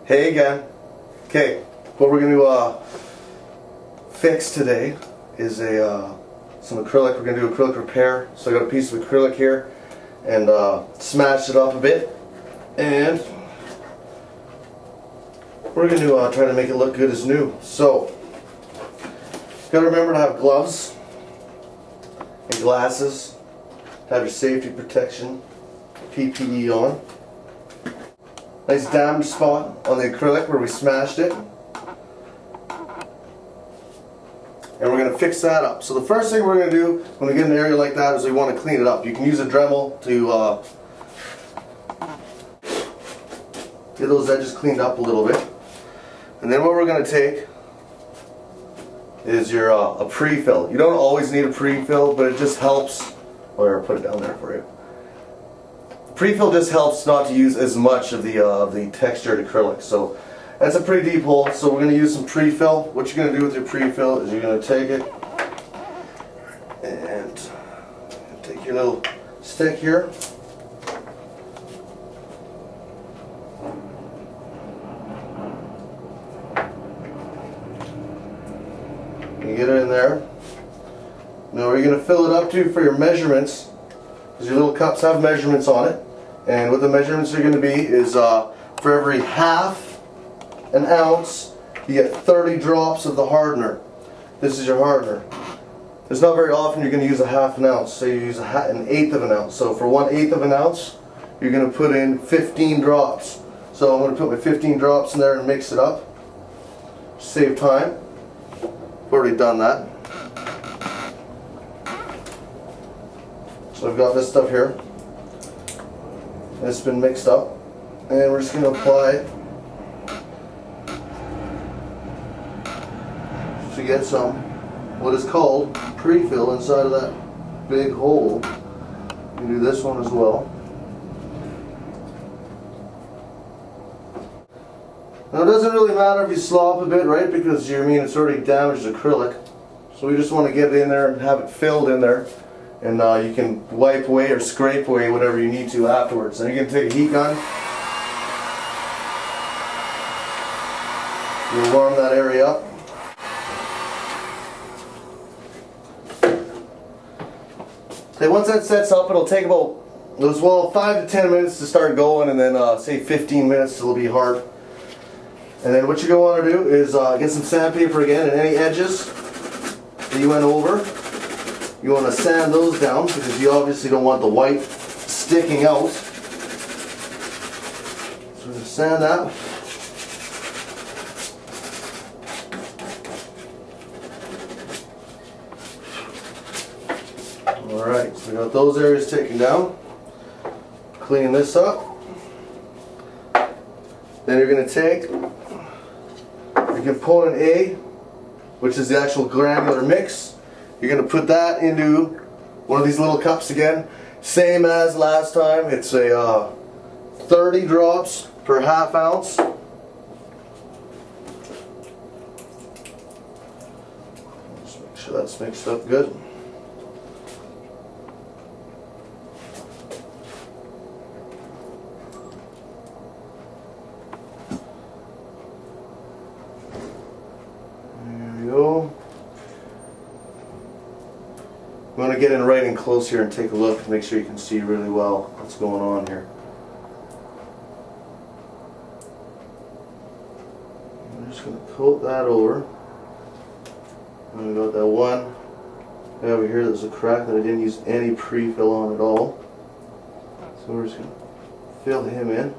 Hey again. Okay, what we're going to fix today is some acrylic. We're going to do acrylic repair. So I got a piece of acrylic here and smashed it up a bit, and we're going to try to make it look good as new. So you got to remember to have gloves and glasses, to have your safety protection, PPE on. Nice damage spot on the acrylic where we smashed it. And we're going to fix that up. So the first thing we're going to do when we get in an area like that is we want to clean it up. You can use a Dremel to get those edges cleaned up a little bit. And then what we're going to take is your a pre-fill. You don't always need a pre-fill, but it just helps. Or put it down there for you. Pre-fill just helps not to use as much of the textured acrylic. So that's a pretty deep hole, so we're going to use some pre-fill. What you're going to do with your pre-fill is you're going to take it and take your little stick here. You get it in there. Now what you're going to fill it up to for your measurements, because your little cups have measurements on it. And what the measurements are going to be is for every half an ounce, you get 30 drops of the hardener. This is your hardener. It's not very often you're going to use a half an ounce, so you use an eighth of an ounce. So for 1/8 of an ounce, you're going to put in 15 drops. So I'm going to put my 15 drops in there and mix it up. Save time. I've already done that. So I've got this stuff here. It's been mixed up, and we're just going to apply it to get some what is called pre-fill inside of that big hole. You can do this one as well. Now it doesn't really matter if you slop a bit, right? Because it's already damaged acrylic. So we just want to get it in there and have it filled in there. And you can wipe away or scrape away whatever you need to afterwards. And you can take a heat gun. You'll warm that area up. Okay, once that sets up, it'll take about 5 to 10 minutes to start going, and then say 15 minutes till it'll be hard. And then what you're going to want to do is get some sandpaper again, and any edges that you went over, you want to sand those down, because you obviously don't want the white sticking out. So we're going to sand that. Alright, so we got those areas taken down. Clean this up. Then you're going to take your component A, which is the actual granular mix. You're going to put that into one of these little cups again. Same as last time. It's a 30 drops per half ounce. Just make sure that's mixed up good. There we go. I'm going to get in right in close here and take a look to make sure you can see really well what's going on here. I'm just going to coat that over. And we got that one guy over here. There's a crack that I didn't use any pre-fill on at all. So we're just going to fill him in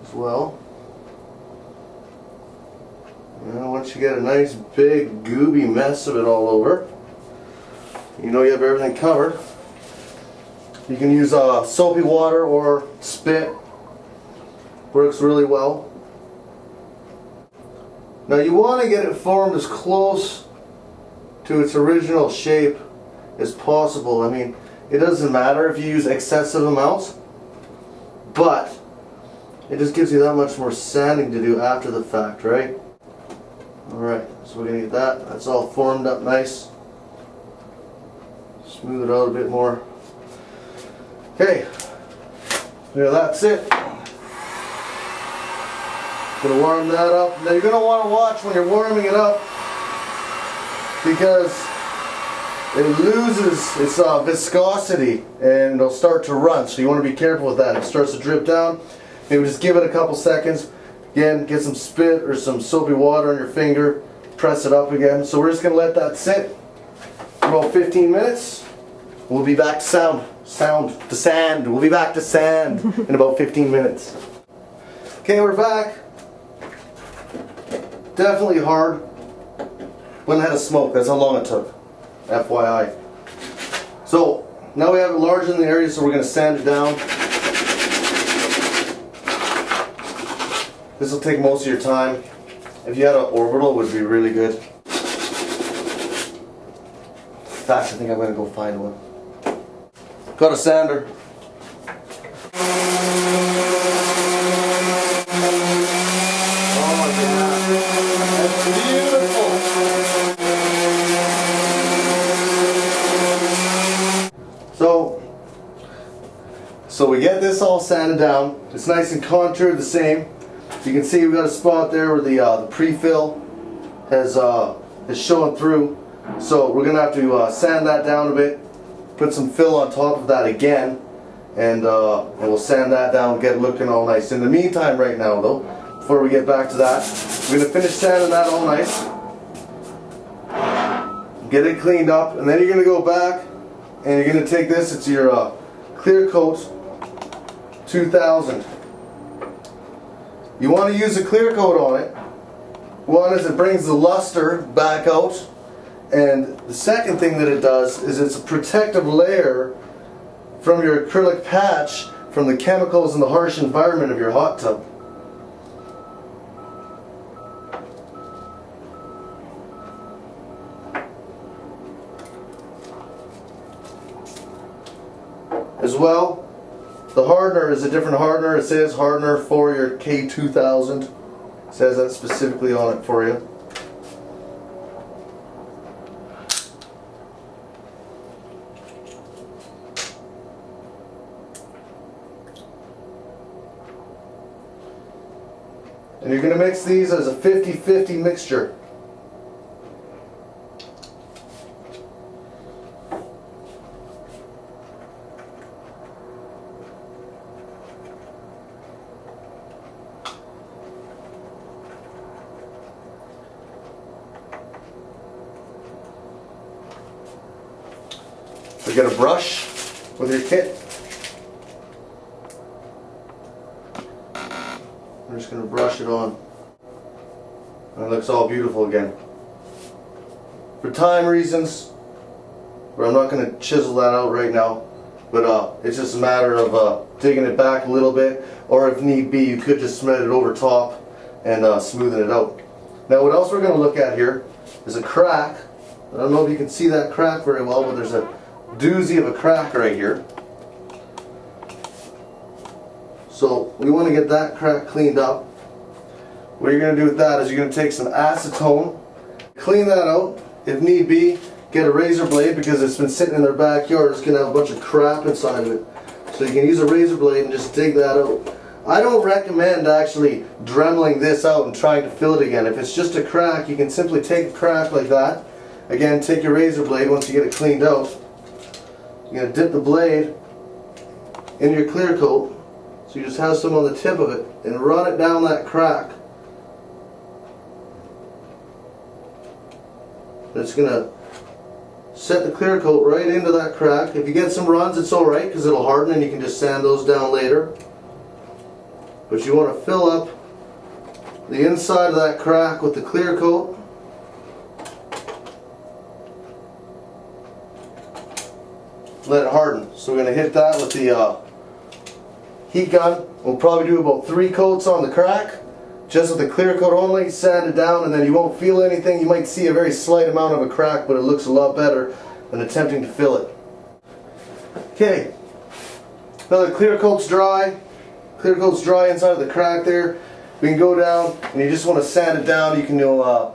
as well. And once you get a nice big gooby mess of it all over, you know you have everything covered. You can use soapy water or spit. Works really well. Now you want to get it formed as close to its original shape as possible. I mean, it doesn't matter if you use excessive amounts, but it just gives you that much more sanding to do after the fact, right? Alright, so we're going to get that. That's all formed up nice. Smooth it out a bit more. Okay, yeah, that's it. Gonna warm that up. Now you're gonna want to watch when you're warming it up because it loses its viscosity and it'll start to run. So you want to be careful with that. If it starts to drip down, maybe just give it a couple seconds. Again, get some spit or some soapy water on your finger. Press it up again. So we're just gonna let that sit for about 15 minutes. We'll be back to sand. We'll be back to sand in about 15 minutes. Okay, we're back. Definitely hard. Went ahead of smoke. That's how long it took. FYI. So now we have it larger in the area, so we're going to sand it down. This will take most of your time. If you had an orbital, it would be really good. In fact, I think I'm going to go find one. Got a sander. Oh my God. That's beautiful. So we get this all sanded down. It's nice and contoured the same. You can see we got a spot there where the pre-fill is showing through. So we're gonna have to sand that down a bit. Put some fill on top of that again, and we'll sand that down, get it looking all nice. In the meantime, right now though, before we get back to that, we're gonna finish sanding that all nice, get it cleaned up, and then you're gonna go back and you're gonna take this. It's your Clear Coat 2000. You want to use a clear coat on it. One is it brings the luster back out, and the second thing that it does is it's a protective layer from your acrylic patch from the chemicals and the harsh environment of your hot tub. As well, the hardener is a different hardener. It says hardener for your K2000. It says that specifically on it for you. And you're going to mix these as a 50-50 mixture. So get a brush with your kit. I'm just going to brush it on. And it looks all beautiful again. For time reasons, where I'm not going to chisel that out right now, but it's just a matter of digging it back a little bit, or if need be, you could just spread it over top and smoothen it out. Now what else we're going to look at here is a crack. I don't know if you can see that crack very well, but there's a doozy of a crack right here. So we want to get that crack cleaned up. What you're going to do with that is you're going to take some acetone, clean that out. If need be, get a razor blade, because it's been sitting in their backyard. It's going to have a bunch of crap inside of it. So you can use a razor blade and just dig that out. I don't recommend actually dremeling this out and trying to fill it again. If it's just a crack, you can simply take a crack like that. Again, take your razor blade once you get it cleaned out. You're going to dip the blade in your clear coat, so you just have some on the tip of it, and run it down that crack. It's going to set the clear coat right into that crack. If you get some runs, it's alright, because it'll harden and you can just sand those down later. But you want to fill up the inside of that crack with the clear coat. Let it harden. So we're going to hit that with the heat gun. We'll probably do about 3 coats on the crack, just with the clear coat only, sand it down, and then you won't feel anything. You might see a very slight amount of a crack, but it looks a lot better than attempting to fill it. Okay, now the clear coat's dry. Clear coat's dry inside of the crack there. We can go down, and you just want to sand it down. You can do, I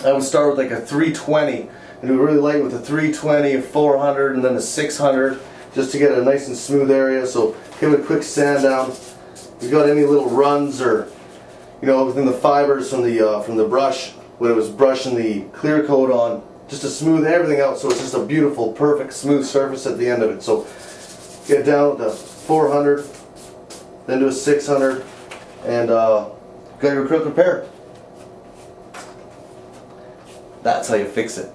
would start with like a 320. And do really light with a 320, a 400, and then a 600, just to get a nice and smooth area. So give it a quick sand down. If you've got any little runs or within the fibers from the brush when it was brushing the clear coat on, just to smooth everything out so it's just a beautiful, perfect, smooth surface at the end of it. So get down to 400, then to a 600, and got your acrylic repair. That's how you fix it.